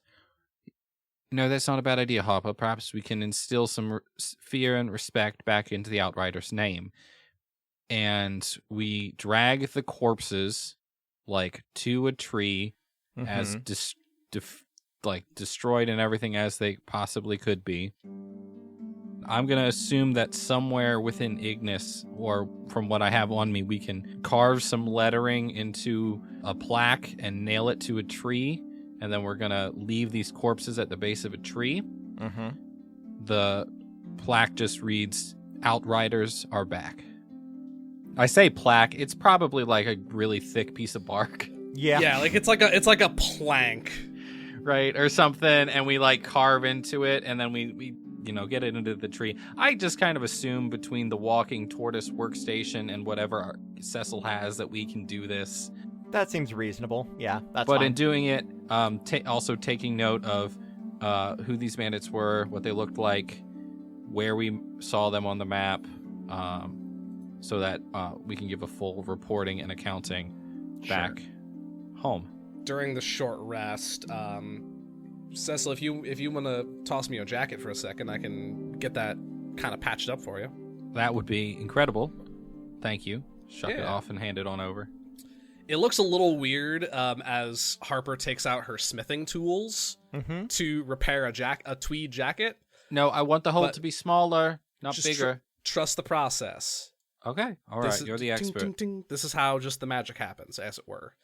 No, that's not a bad idea, Harper. Perhaps we can instill some fear and respect back into the Outrider's name. And we drag the corpses, like, to a tree as destroyed and everything as they possibly could be. I'm going to assume that somewhere within Ignis, or from what I have on me, we can carve some lettering into a plaque and nail it to a tree. And then we're going to leave these corpses at the base of a tree. The plaque just reads, Outriders are back. I say plaque, it's probably like a really thick piece of bark. Yeah, like it's like a plank. Right, or something, and we like carve into it, and then we get it into the tree. I just kind of assume between the walking tortoise workstation and whatever Cecil has that we can do this. That seems reasonable. Yeah, that's But fine. in doing it, also taking note of who these bandits were, what they looked like, where we saw them on the map, so that we can give a full reporting and accounting back home. During the short rest, Cecil, if you want to toss me a jacket for a second, I can get that kind of patched up for you. That would be incredible. Thank you. Shuck it Yeah. off and hand it on over. It looks a little weird as Harper takes out her smithing tools to repair a tweed jacket. No, I want the hole But to be smaller, not Just bigger. Trust the process. Okay, all right, you're the expert. Ding, ding, ding. This is how just the magic happens, as it were.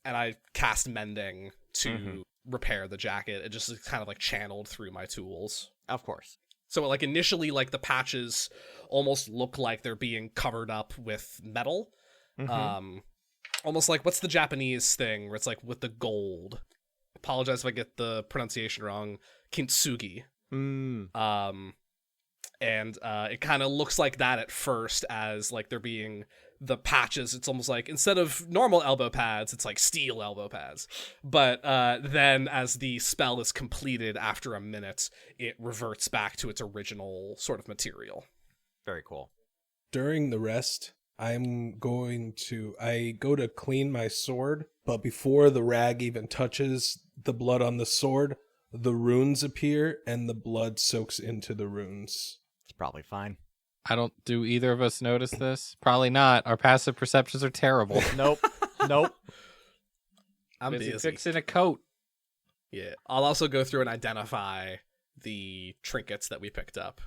And I cast mending to repair the jacket. It just is kind of like channeled through my tools. Of course. So like initially, like the patches almost look like they're being covered up with metal. Almost like, what's the Japanese thing where it's like with the gold? Apologize if I get the pronunciation wrong. Kintsugi. And it kind of looks like that at first, as like they're being the patches. It's almost like instead of normal elbow pads, it's like steel elbow pads. But then as the spell is completed after a minute, it reverts back to its original sort of material. Very cool. During the rest, I go to clean my sword, but before the rag even touches the blood on the sword, the runes appear and the blood soaks into the runes. It's probably fine. Do either of us notice this? Probably not. Our passive perceptions are terrible. Nope. I'm busy busy. fixing a coat. Yeah. I'll also go through and identify the trinkets that we picked up.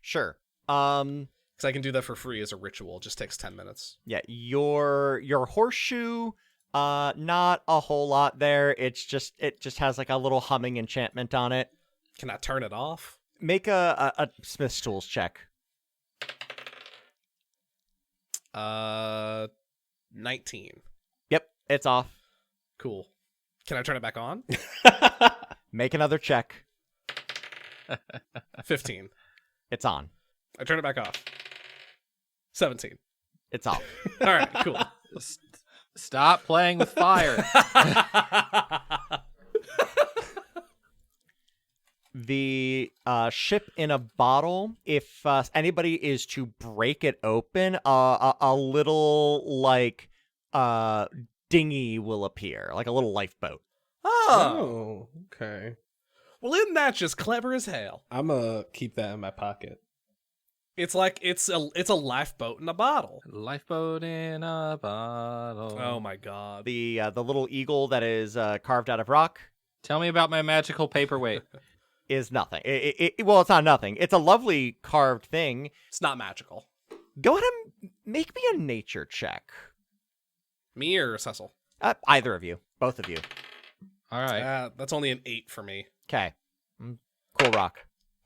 Sure. Because I can do that for free as a ritual. It just takes 10 minutes. Yeah, your horseshoe, not a whole lot there. It just has like a little humming enchantment on it. Can I turn it off? Make a Smith's Tools check. 19. Yep, it's off. Cool. Can I turn it back on? Make another check. 15. It's on. I turn it back off. 17. It's off. All right, cool. Stop playing with fire. The ship in a bottle, if anybody is to break it open, a little like dinghy will appear, like a little lifeboat. Oh, okay. Well, isn't that just clever as hell? I'm gonna keep that in my pocket. It's like it's a lifeboat in a bottle. Lifeboat in a bottle. Oh my god. The little eagle that is carved out of rock Tell me about my magical paperweight. is nothing. Well, it's not nothing. It's a lovely carved thing. It's not magical. Go ahead and make me a nature check. Me or Cecil? Either of you. Both of you. All right. That's only an 8 for me. Okay. Cool rock.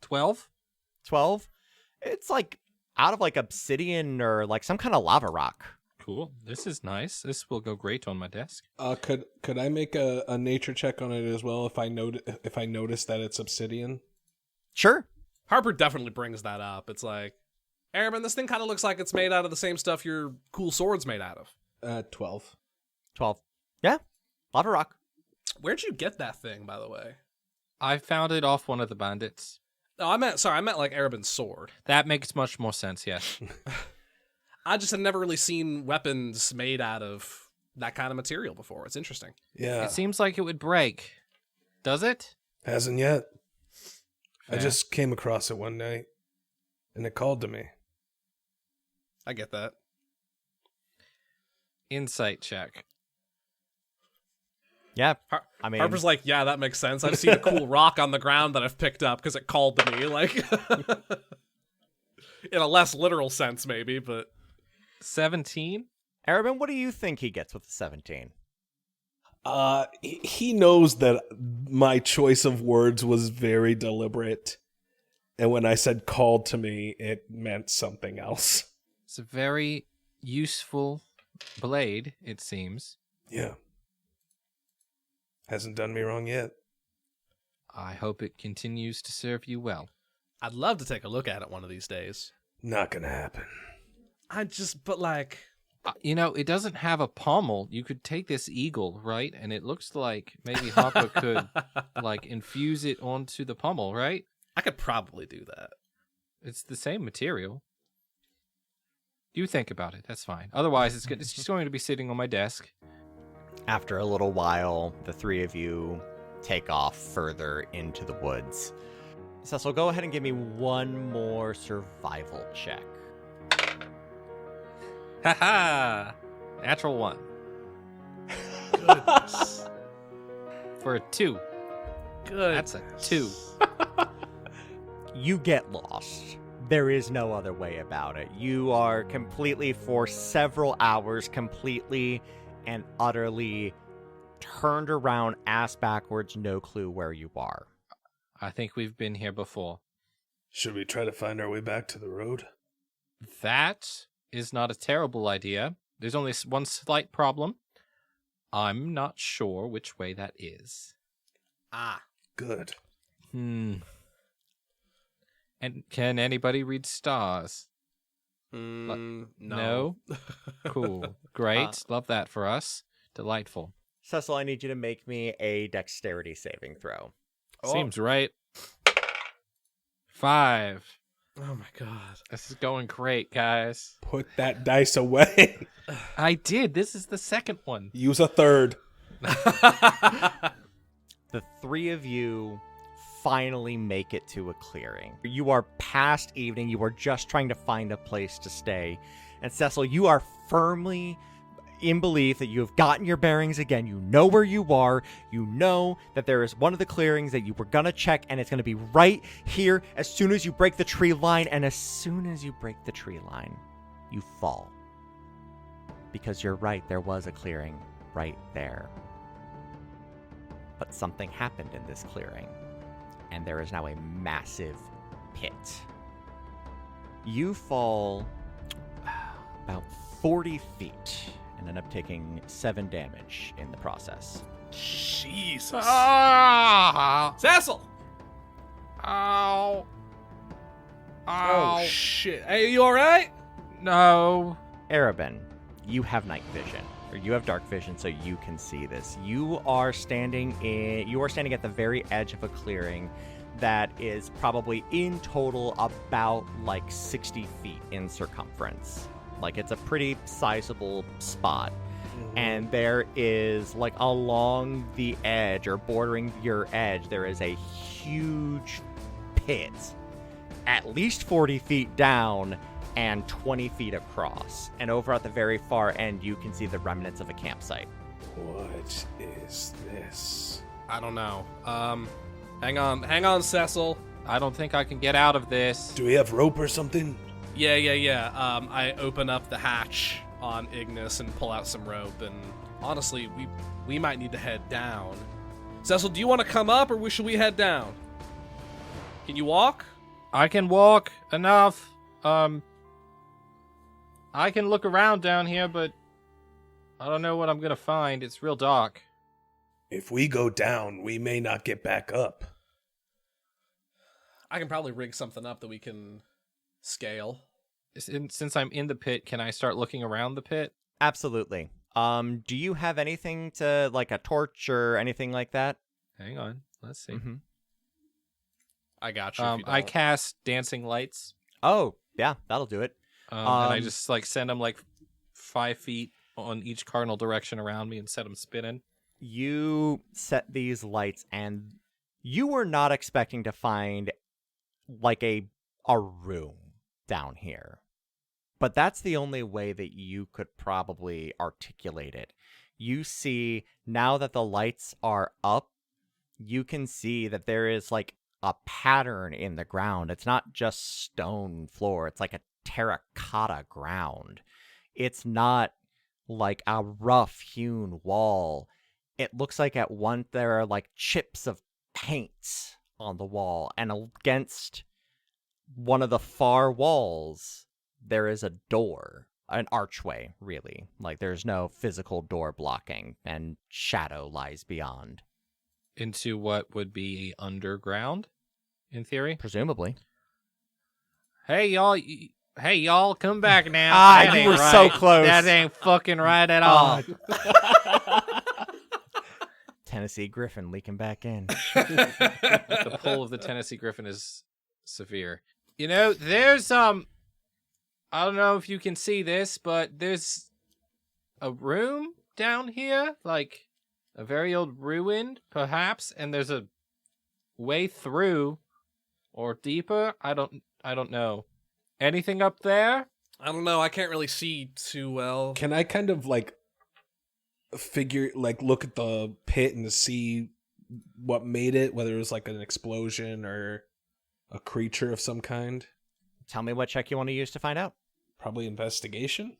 12? 12? It's like out of like obsidian or like some kind of lava rock. Cool. This is nice. This will go great on my desk. Could I make a nature check on it as well if I notice that it's obsidian? Sure. Harper definitely brings that up. It's like, Erebin, this thing kind of looks like it's made out of the same stuff your cool sword's made out of. 12. 12. Yeah. Lava rock. Where'd you get that thing, by the way? I found it off one of the bandits. Oh, I meant like Erebin's sword. That makes much more sense, yes. I just had never really seen weapons made out of that kind of material before. It's interesting. Yeah. It seems like it would break. Does it? Hasn't yet. Fair. I just came across it one night, and it called to me. I get that. Insight check. Yeah. I mean, Harper's like, yeah, that makes sense. I've seen a cool rock on the ground that I've picked up because it called to me. Like, in a less literal sense, maybe, but 17? Erebin, what do you think he gets with the 17? He knows that my choice of words was very deliberate. And when I said called to me, it meant something else. It's a very useful blade, it seems. Yeah. Hasn't done me wrong yet. I hope it continues to serve you well. I'd love to take a look at it one of these days. Not gonna happen. But like, It doesn't have a pommel. You could take this eagle, right? And it looks like maybe Hopper could, like, infuse it onto the pommel, right? I could probably do that. It's the same material. You think about it. That's fine. Otherwise, it's just going to be sitting on my desk. After a little while, the three of you take off further into the woods. Cecil, go ahead and give me one more survival check. Haha! Natural 1. Goodness. For a 2. Good. That's a 2. You get lost. There is no other way about it. You are completely, for several hours, completely and utterly turned around, ass backwards, no clue where you are. I think we've been here before. Should we try to find our way back to the road? That is not a terrible idea. There's only one slight problem. I'm not sure which way that is. Ah. Good. And can anybody read stars? No. Cool. Great. Love that for us. Delightful. Cecil, I need you to make me a dexterity saving throw. Seems right. 5. Oh my god. This is going great, guys. Put that dice away. I did. This is the second one. Use a third. The three of you finally make it to a clearing. You are past evening. You are just trying to find a place to stay. And Cecil, you are firmly in belief that you have gotten your bearings again. You know where you are. You know that there is one of the clearings that you were going to check, and it's going to be right here as soon as you break the tree line. And as soon as you break the tree line, you fall. Because you're right, there was a clearing right there. But something happened in this clearing, and there is now a massive pit. You fall about 40 feet and end up taking 7 damage in the process. Jesus. Ah! Cecil! Ow! Oh, shit. Hey, you alright? No. Arabin, you have night vision, or you have dark vision, so you can see this. You are standing at the very edge of a clearing that is probably in total about like 60 feet in circumference. Like, it's a pretty sizable spot. And there is, like, along the edge or bordering your edge, there is a huge pit at least 40 feet down and 20 feet across. And over at the very far end, you can see the remnants of a campsite. What is this? I don't know. Hang on, Cecil. I don't think I can get out of this. Do we have rope or something? Yeah. I open up the hatch on Ignis and pull out some rope, and honestly, we might need to head down. Cecil, do you want to come up, or should we head down? Can you walk? I can walk enough. I can look around down here, but I don't know what I'm gonna find. It's real dark. If we go down, we may not get back up. I can probably rig something up that we can scale. Since I'm in the pit, can I start looking around the pit? Absolutely. Do you have anything to, like, a torch or anything like that? Hang on. Let's see. Mm-hmm. I got you. If you I don't. cast dancing lights. Oh, yeah, that'll do it. And I just like send them like 5 feet on each cardinal direction around me and set them spinning. You set these lights, and you were not expecting to find like a room down here. But that's the only way that you could probably articulate it. You see, now that the lights are up, you can see that there is like a pattern in the ground. It's not just stone floor. It's like a terracotta ground. It's not like a rough hewn wall. It looks like at one there are like chips of paint on the wall, and against one of the far walls there is a door, an archway, really. Like, there's no physical door blocking, and shadow lies beyond. Into what would be underground, in theory? Presumably. Hey, y'all, come back now. That you ain't were right. so close. That ain't fucking right at all. Tennessee Griffin leaking back in. The pull of the Tennessee Griffin is severe. You know, there's, I don't know if you can see this, but there's a room down here, like a very old ruin, perhaps, and there's a way through or deeper. I don't know. Anything up there? I don't know. I can't really see too well. Can I kind of like look at the pit and see what made it, whether it was like an explosion or a creature of some kind? Tell me what check you want to use to find out. Probably investigation.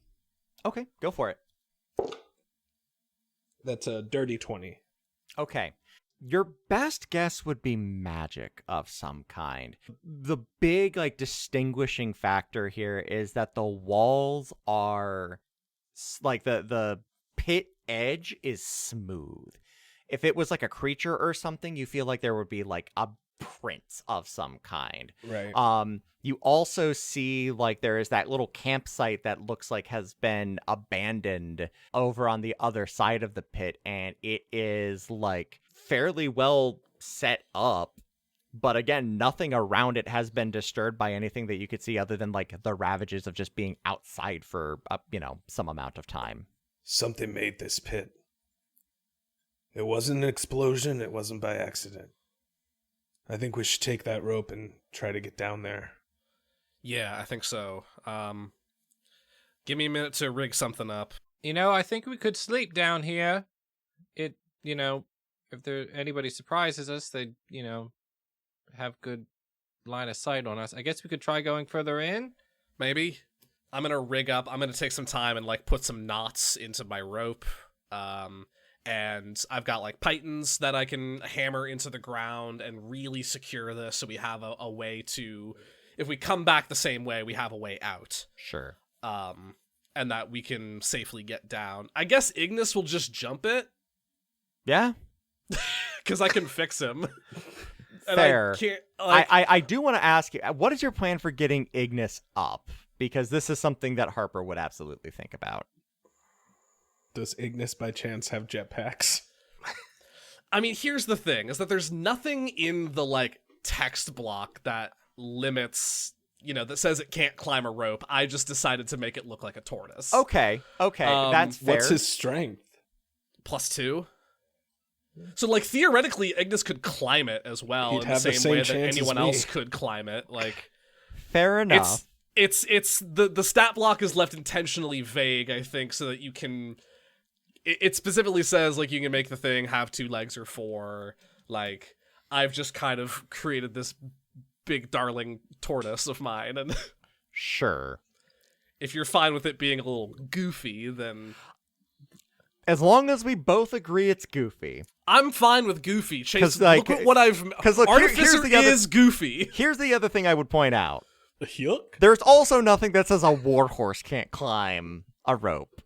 Okay, go for it. That's a dirty 20. Okay. Your best guess would be magic of some kind. The big, like, distinguishing factor here is that the walls are, like, the pit edge is smooth. If it was like a creature or something, you feel like there would be like a print of some kind. Right. You also see like there is that little campsite that looks like has been abandoned over on the other side of the pit, and it is like fairly well set up. But again, nothing around it has been disturbed by anything that you could see other than like the ravages of just being outside for some amount of time. Something made this pit. It wasn't an explosion. It wasn't by accident. I think we should take that rope and try to get down there. Yeah, I think so. Give me a minute to rig something up. I think we could sleep down here. If anybody surprises us, they, have good line of sight on us. I guess we could try going further in. Maybe. I'm gonna rig up. I'm gonna take some time and like put some knots into my rope. And I've got like pythons that I can hammer into the ground and really secure this so we have a way to, if we come back the same way, we have a way out. Sure. And that we can safely get down. I guess Ignis will just jump it. Yeah. Because I can fix him. And Fair. I can't, like, I do want to ask you, what is your plan for getting Ignis up? Because this is something that Harper would absolutely think about. Does Ignis by chance have jetpacks? I mean, here's the thing, is that there's nothing in the, like, text block that limits, that says it can't climb a rope. I just decided to make it look like a tortoise. Okay, that's fair. What's his strength? +2. So, like, theoretically, Ignis could climb it as well He'd in have the the same same way that chance as anyone me. else could climb it. Like, Fair enough. It's the stat block is left intentionally vague, I think, so that you can... It specifically says, like, you can make the thing have 2 legs or 4. Like, I've just kind of created this big darling tortoise of mine, and Sure. if you're fine with it being a little goofy, then... As long as we both agree it's goofy. I'm fine with goofy. Chase, 'Cause, like, look at what I've... 'cause, look, Artificer here's the other- is goofy. Here's the other thing I would point out. A Hyuk? There's also nothing that says a warhorse can't climb a rope.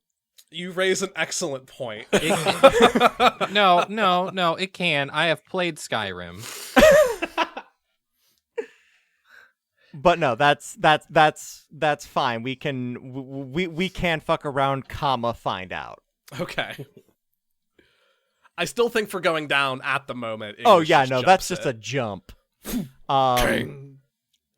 You raise an excellent point. No, it can. I have played Skyrim. But no, that's fine. We can fuck around, find out. Okay. I still think for going down at the moment. Oh Ignis yeah, no, that's jumps just a it. jump. King.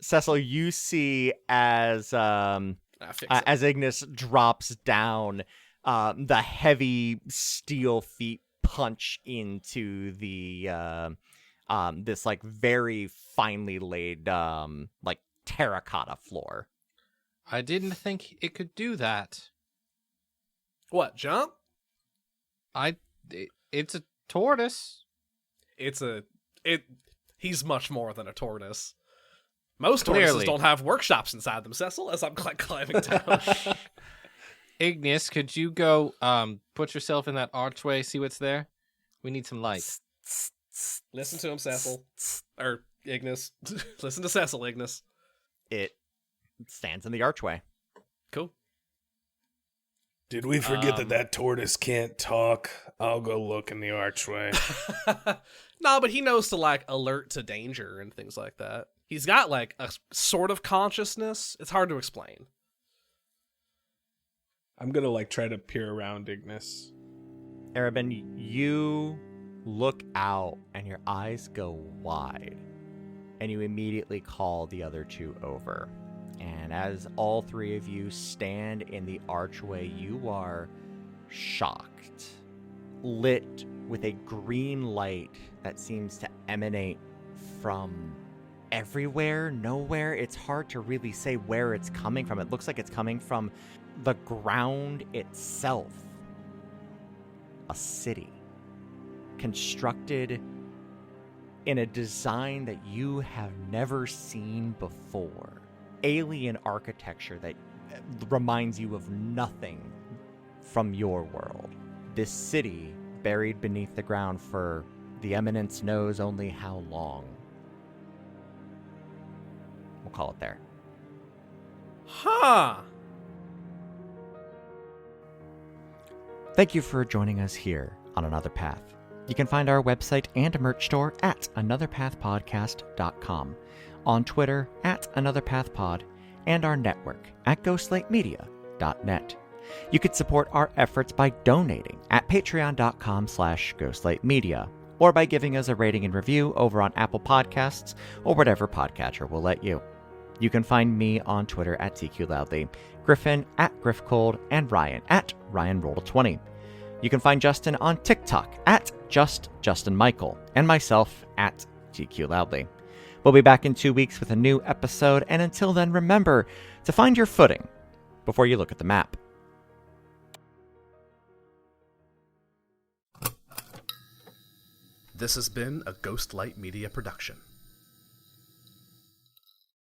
Cecil, you see as Fix it. as Ignis drops down, the heavy steel feet punch into the this like very finely laid like terracotta floor. I didn't think it could do that. What, jump? It's a tortoise. He's much more than a tortoise. Most tortoises Clearly. don't have workshops inside them, Cecil, as I'm climbing down. Ignis, could you go put yourself in that archway, see what's there? We need some light. Listen to him, Cecil. Or Ignis. Listen to Cecil, Ignis. It stands in the archway. Cool. Did we forget that tortoise can't talk? I'll go look in the archway. No, but he knows to, like, alert to danger and things like that. He's got, like, a sort of consciousness. It's hard to explain. I'm gonna, like, try to peer around Ignis. Arabin, you look out and your eyes go wide, and you immediately call the other two over. And as all three of you stand in the archway, you are shocked, lit with a green light that seems to emanate from everywhere, nowhere. It's hard to really say where it's coming from. It looks like it's coming from the ground itself. A city constructed in a design that you have never seen before. Alien architecture that reminds you of nothing from your world. This city, buried beneath the ground for the Eminence knows only how long. We'll call it there. Huh. Thank you for joining us here on Another Path. You can find our website and merch store at anotherpathpodcast.com, on Twitter at anotherpathpod, and our network at ghostlightmedia.net. You could support our efforts by donating at patreon.com/ghostlightmedia, or by giving us a rating and review over on Apple Podcasts or whatever podcatcher will let you. You can find me on Twitter at TQLoudly, Griffin at GriffCold, and Ryan at RyanRoll20. You can find Justin on TikTok at JustJustinMichael, and myself at TQLoudly. We'll be back in 2 weeks with a new episode, and until then, remember to find your footing before you look at the map. This has been a Ghostlight Media production.